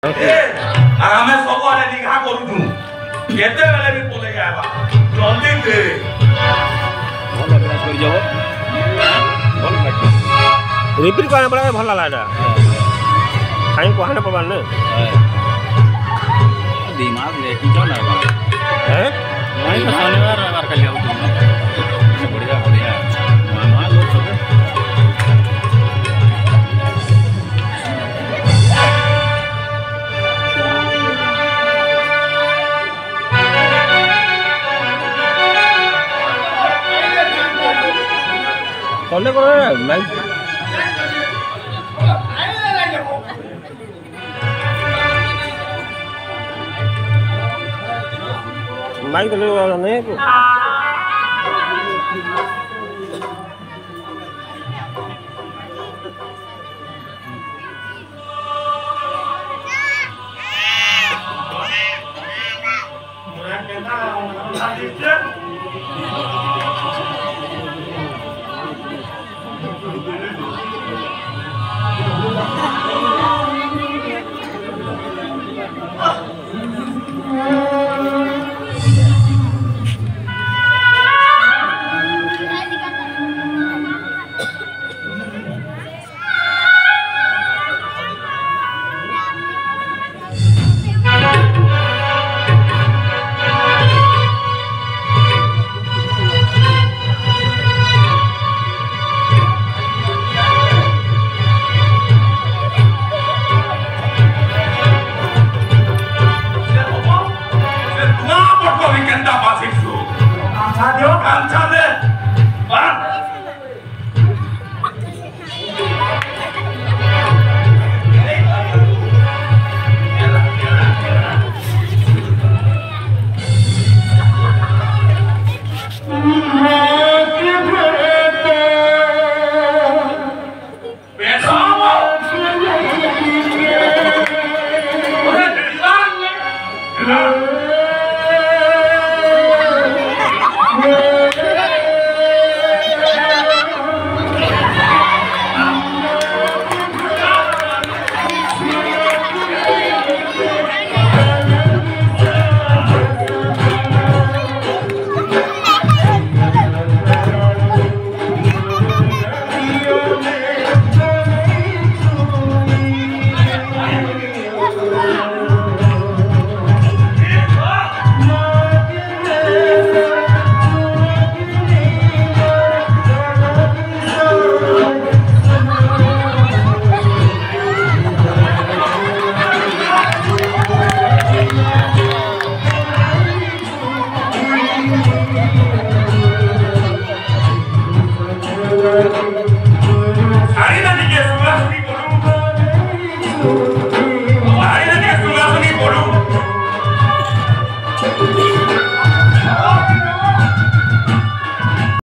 আর আমি সবরে লিখা করুছু কেতে বেলে বি পলে যাবা জলদি দে ଭଲ ଅଭ୍ୟାସ କରି যাব ଭଲ ଲାଗେ ରିପିଟ୍ କରିବା ବେଲେ ଭଲ ଲାଗଲା ଖାଇ କହାନେ ପବାନ ନେ दिमाग लेकिन जाओ ना हैं वहीं तो शनिवार रविवार खाली आओ बढ़िया बढ़िया मामा लोग सब कौन करो लाइक माइक ले नहीं